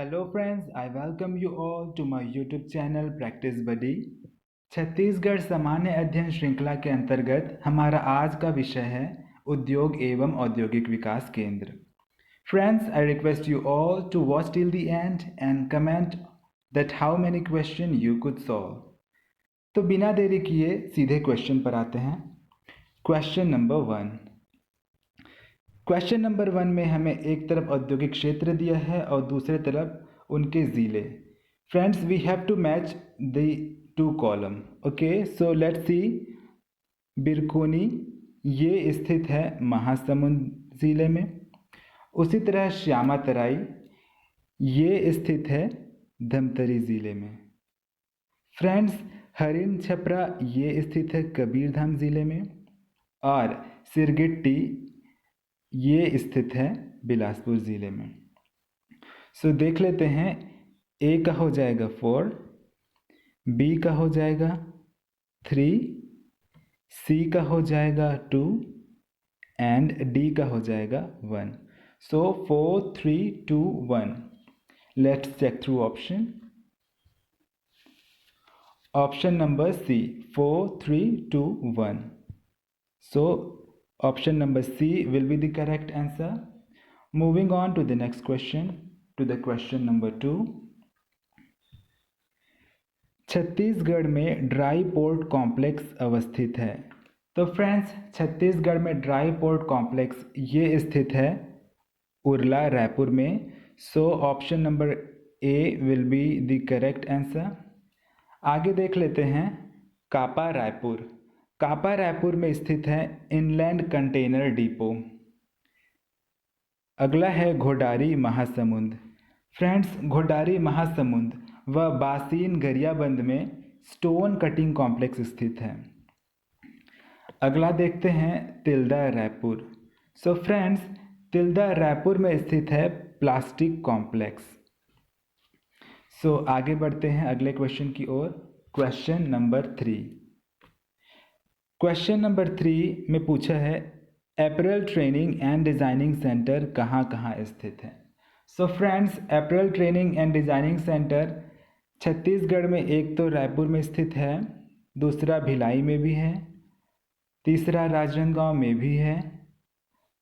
Hello friends, I welcome you all to my YouTube channel Practice Buddy। Chhattisgarh सामान्य अध्ययन श्रृंखला के अंतर्गत हमारा आज का विषय है उद्योग एवं औद्योगिक विकास केंद्र। Friends, I request you all to watch till the end and comment that how many question you could solve। तो बिना देरी किए सीधे क्वेश्चन पर आते हैं। Question number 1। क्वेश्चन नंबर 1 में हमें एक तरफ औद्योगिक क्षेत्र दिया है और दूसरे तरफ उनके ज़िले। Friends, we have to match the two column. Okay, so let's see. Birkoni ये स्थित है महासमुंद ज़िले में। उसी तरह श्यामा तराई ये स्थित है धमतरी ज़िले में। फ्रेंड्स, हरिन छपरा ये स्थित है कबीरधाम ज़िले में और सिरगिट्टी ये स्थित है बिलासपुर ज़िले में। सो देख लेते हैं। ए का हो जाएगा 4, बी का हो जाएगा 3, सी का हो जाएगा 2 एंड डी का हो जाएगा 1। So 4, 3, 2, 1। Let's check through option. Option number C 4, 3, 2, 1। So option number C will be the correct answer. Moving on to the next question, to the question number 2। Chhattisgarh में ड्राई पोर्ट कॉम्प्लेक्स अवस्थित है। तो friends, Chhattisgarh में dry port complex ये स्थित है उरला रायपुर में। So option number A will be the correct answer. आगे देख लेते हैं। कापा रायपुर। कापा रायपुर में स्थित है इनलैंड कंटेनर डिपो। अगला है घोडारी महासमुंद। फ्रेंड्स, घोडारी महासमुंद व बासीन गरियाबंद में स्टोन कटिंग कॉम्प्लेक्स स्थित है। अगला देखते हैं तिल्दा रायपुर। सो फ्रेंड्स, तिल्दा रायपुर में स्थित है प्लास्टिक कॉम्प्लेक्स। सो आगे बढ़ते हैं अगले क्वेश्चन की ओर। Question number 3। क्वेश्चन नंबर 3 में पूछा है apparel training and designing centre कहाँ कहाँ स्थित है। So friends, apparel training and designing centre Chhattisgarh में एक तो रायपुर में स्थित है, दूसरा भिलाई में भी है, तीसरा राजनांदगांव में भी है,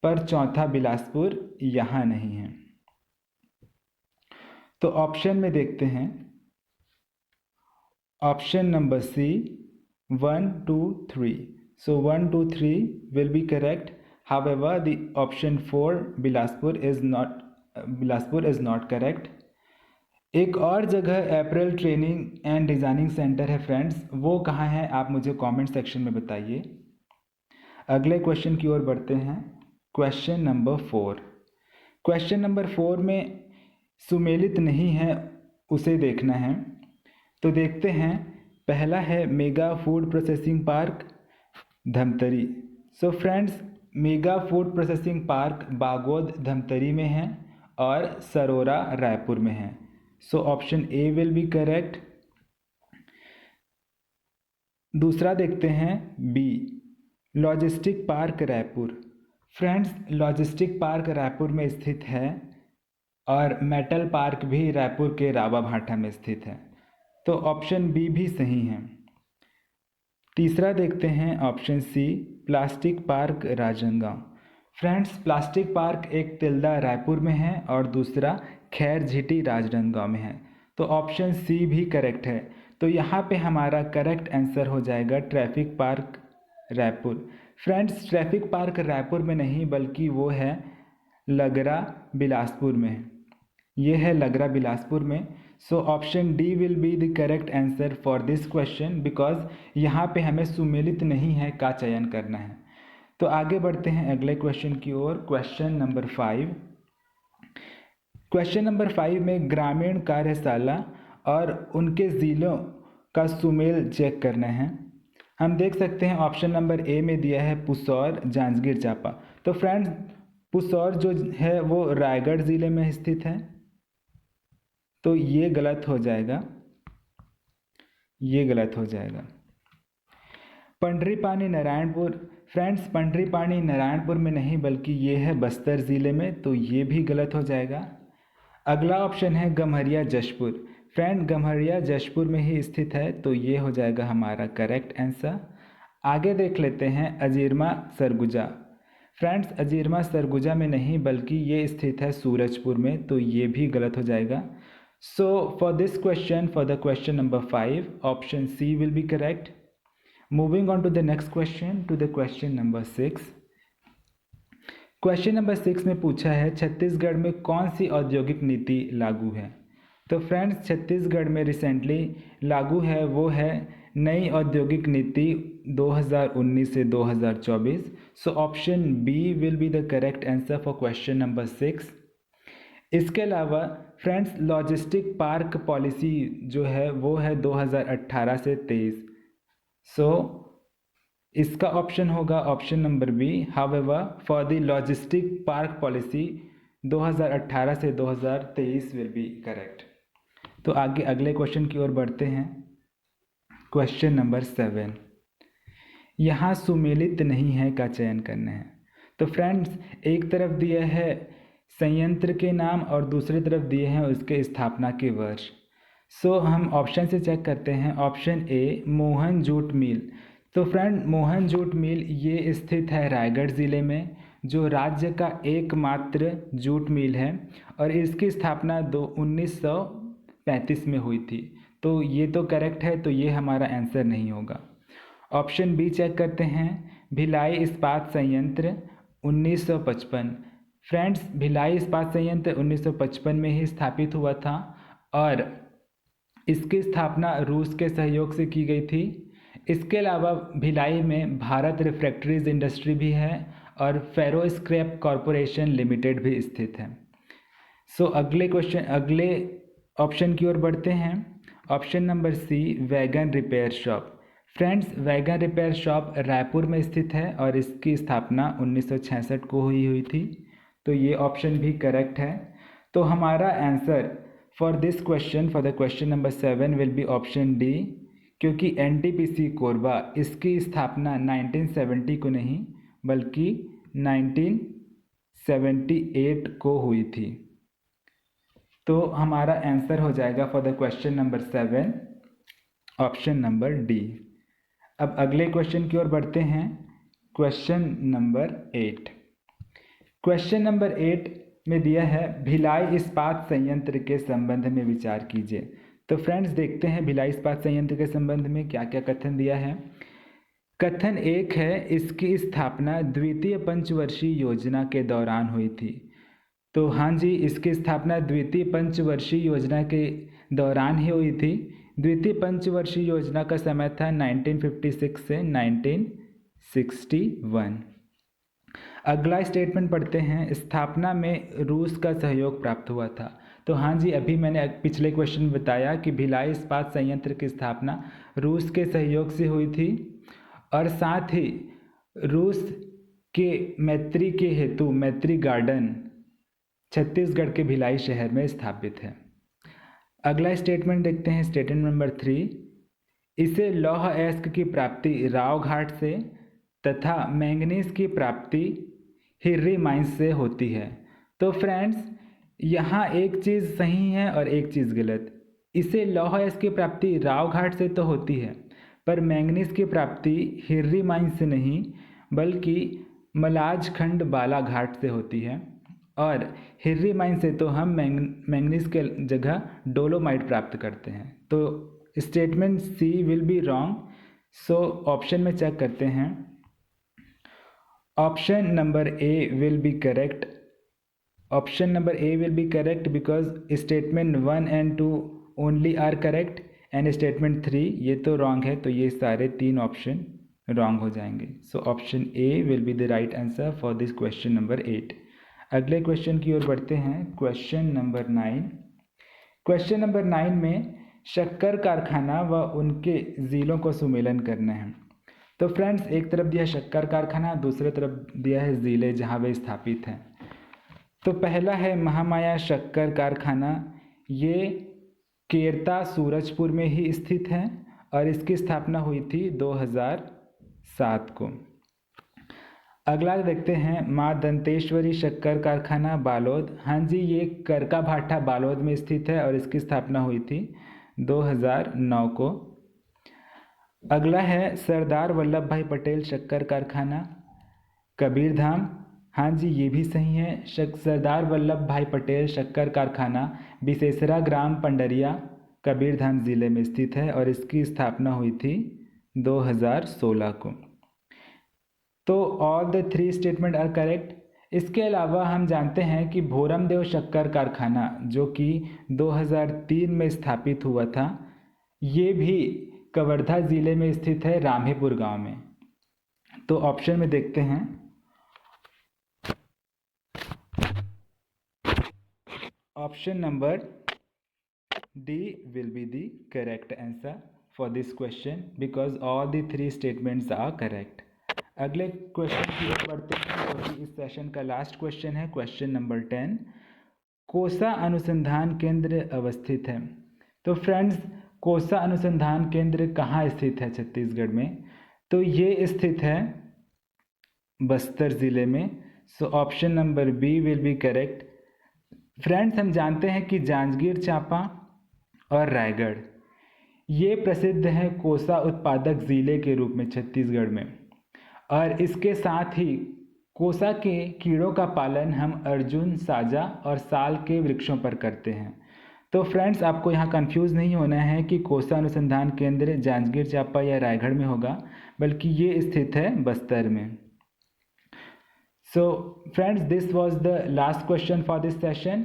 पर चौथा बिलासपुर यहाँ नहीं है। तो ऑप्शन में देखते हैं। Option number C 1, 2, 3। So 1, 2, 3 will be correct. However, the option 4 Bilaspur is not correct. एक और जगह apparel training and designing centre है फ्रेंड्स, वो कहाँ है आप मुझे कमेंट सेक्शन में बताइए। अगले क्वेश्चन की ओर बढ़ते हैं। Question number 4। क्वेश्चन नंबर 4 में सुमेलित नहीं है उसे देखना है। तो देखते हैं। पहला है mega food processing park Dhamtari. So friends, mega food processing park Bagod Dhamtari में है और सरोरा रायपुर में है। So option A will be correct. दूसरा देखते हैं B logistic park Raipur. Friends, logistic park Raipur में स्थित है और मेटल पार्क भी रायपुर के रावा भाटा में स्थित है। तो ऑप्शन बी भी सही है। तीसरा देखते हैं option C plastic park Rajnandgaon. Friends, plastic park एक तिल्दा रायपुर में है और दूसरा खैर झीटी राजनांदगांव में है। तो ऑप्शन सी भी करेक्ट है। तो यहाँ पे हमारा करेक्ट आंसर हो जाएगा traffic park Raipur. Friends, traffic park Raipur में नहीं बल्कि वो है लगरा बिलासपुर में। ये है लगरा बिलासपुर में। So option D will be the correct answer for this question because यहाँ पे हमें सुमेलित नहीं है का चयन करना है। तो आगे बढ़ते हैं अगले क्वेश्चन की ओर। Question number 5। क्वेश्चन नंबर 5 में ग्रामीण कार्यशाला और उनके ज़िलों का सुमेल चेक करना है। हम देख सकते हैं ऑप्शन नंबर ए में दिया है पुसौर जांजगीर चांपा। तो फ्रेंड्स, पुसौर जो है वो रायगढ़ ज़िले में स्थित है, तो ये गलत हो जाएगा, ये गलत हो जाएगा। पंडरीपानी नारायणपुर। फ्रेंड्स, पंडरीपानी नारायणपुर में नहीं बल्कि ये है बस्तर ज़िले में, तो ये भी गलत हो जाएगा। अगला ऑप्शन है गम्हरिया जशपुर। फ्रेंड गम्हरिया जशपुर में ही स्थित है, तो ये हो जाएगा हमारा करेक्ट आंसर। आगे देख लेते हैं अजीरमा सरगुजा। फ्रेंड्स अजीरमा सरगुजा में नहीं बल्कि ये स्थित है सूरजपुर में, तो ये भी गलत हो जाएगा। So for this question, for the question number 5, option C will be correct. Moving on to the next question, to the question number 6। Question number 6 में पूछा है छत्तीसगढ़ में कौन सी औद्योगिक नीति लागू है। तो फ्रेंड्स छत्तीसगढ़ में रिसेंटली लागू है वो है नई औद्योगिक नीति 2019 से 2024। So option B will be the correct answer for question number 6। इसके अलावा फ्रेंड्स लॉजिस्टिक पार्क पॉलिसी जो है वो है 2018 से 23। सो इसका ऑप्शन होगा option number B. However for the logistic park policy 2018 से 2023 विल बी करेक्ट। तो आगे अगले क्वेश्चन की ओर बढ़ते हैं। क्वेश्चन नंबर 7, यहाँ सुमेलित नहीं है का चयन करना है। तो फ्रेंड्स एक तरफ दिया है संयंत्र के नाम और दूसरी तरफ दिए हैं उसके स्थापना के वर्ष। सो हम ऑप्शन से चेक करते हैं। Option A Mohan jute mill. तो फ्रेंड मोहन जूट मिल ये स्थित है रायगढ़ ज़िले में, जो राज्य का एकमात्र जूट मिल है और इसकी स्थापना 1935 में हुई थी। तो ये तो करेक्ट है, तो ये हमारा आंसर नहीं होगा। ऑप्शन बी चेक करते हैं। भिलाई इस्पात संयंत्र 1955। फ्रेंड्स भिलाई इस्पात संयंत्र 1955 में ही स्थापित हुआ था और इसकी स्थापना रूस के सहयोग से की गई थी। इसके अलावा भिलाई में भारत रिफ्रैक्टरीज इंडस्ट्री भी है और फेरो स्क्रैप कॉरपोरेशन लिमिटेड भी स्थित है। सो अगले ऑप्शन की ओर बढ़ते हैं। Option number C wagon repair shop. Friends wagon repair shop Raipur में स्थित है और इसकी स्थापना 1966 को हुई थी। तो ये ऑप्शन भी करेक्ट है। तो हमारा answer for this question, for the question number 7 will be option D, क्योंकि एनटीपीसी कोरबा इसकी स्थापना 1970 को नहीं बल्कि 1978 को हुई थी। तो हमारा आंसर हो जाएगा for the question number 7 option number D. अब अगले क्वेश्चन की ओर बढ़ते हैं। Question number 8। क्वेश्चन नंबर 8 में दिया है भिलाई इस्पात संयंत्र के संबंध में विचार कीजिए। तो फ्रेंड्स देखते हैं भिलाई इस्पात संयंत्र के संबंध में क्या क्या कथन दिया है। कथन 1 है इसकी स्थापना द्वितीय पंचवर्षीय योजना के दौरान हुई थी। तो हाँ जी, इसकी स्थापना द्वितीय पंचवर्षीय योजना के दौरान ही हुई थी। द्वितीय पंचवर्षीय योजना का समय था 1956 से 1961। अगला स्टेटमेंट पढ़ते हैं। स्थापना में रूस का सहयोग प्राप्त हुआ था। तो हाँ जी, अभी मैंने पिछले क्वेश्चन में बताया कि भिलाई इस्पात संयंत्र की स्थापना रूस के सहयोग से हुई थी और साथ ही रूस के मैत्री के हेतु मैत्री गार्डन छत्तीसगढ़ के भिलाई शहर में स्थापित है। अगला स्टेटमेंट देखते हैं। स्टेटमेंट नंबर 3, इसे लौह अयस्क की प्राप्ति राव घाट से तथा मैंगनीज की प्राप्ति हिर्री माइंस से होती है। तो फ्रेंड्स यहाँ एक चीज़ सही है और एक चीज़ गलत। इसे लौह अयस्क की प्राप्ति राव घाट से तो होती है, पर मैंगनीज की प्राप्ति हिर्री माइंस से नहीं बल्कि मलाज खंड बालाघाट से होती है और हिर्री माइन से तो हम मैंगनीज के जगह डोलोमाइट प्राप्त करते हैं। तो statement C will be wrong. So option में चेक करते हैं। Option number A will be correct. Option number A will be correct because statement 1 and 2 only are correct and statement 3 ये तो रॉन्ग है, तो ये सारे 3 ऑप्शन रॉन्ग हो जाएंगे। सो option A will be the right answer for this question number 8। अगले question की ओर बढ़ते हैं। Question number 9। क्वेश्चन नंबर 9 में शक्कर कारखाना व उनके ज़िलों को सुमेलन करना है। तो फ्रेंड्स एक तरफ दिया है शक्कर कारखाना, दूसरी तरफ दिया है ज़िले जहाँ वे स्थापित हैं। तो पहला है महामाया शक्कर कारखाना। ये केरता सूरजपुर में ही स्थित है और इसकी स्थापना हुई थी 2007 को। अगला देखते हैं माँ दंतेश्वरी शक्कर कारखाना बालोद। हाँ जी, ये करका भाठा बालोद में स्थित है और इसकी स्थापना हुई थी 2009 को। अगला है सरदार वल्लभ भाई पटेल शक्कर कारखाना कबीरधाम। हाँ जी, ये भी सही है। सरदार वल्लभ भाई पटेल शक्कर कारखाना बिसेसरा ग्राम पंडरिया कबीरधाम ज़िले में स्थित है और इसकी स्थापना हुई थी 2016 को। तो all the 3 statement are correct. इसके अलावा हम जानते हैं कि भोरमदेव शक्कर कारखाना जो कि 2003 में स्थापित हुआ था, ये भी कवर्धा ज़िले में स्थित है रामेपुर गांव में। तो ऑप्शन में देखते हैं, option number D will be the correct answer for this question because all the 3 statements are correct. अगले क्वेश्चन की ओर बढ़ते हैं जो कि इस सेशन का लास्ट क्वेश्चन है, क्वेश्चन नंबर 10। कोसा अनुसंधान केंद्र अवस्थित है। तो फ्रेंड्स, कोसा अनुसंधान केंद्र कहाँ स्थित है छत्तीसगढ़ में? तो ये स्थित है बस्तर ज़िले में। So option number B will be correct. Friends, हम जानते हैं कि जांजगीर चांपा और रायगढ़ ये प्रसिद्ध है कोसा उत्पादक ज़िले के रूप में छत्तीसगढ़ में, और इसके साथ ही कोसा के कीड़ों का पालन हम अर्जुन, साजा और साल के वृक्षों पर करते हैं। तो फ्रेंड्स, आपको यहाँ कंफ्यूज नहीं होना है कि कोसा अनुसंधान केंद्र जांजगीर चांपा या रायगढ़ में होगा, बल्कि ये स्थित है बस्तर में। So friends, this was the last question for this session.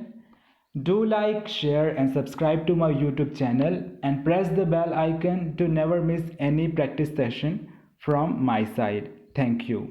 Do like, share and subscribe to my YouTube channel and press the bell icon to never miss any practice session from my side. Thank you.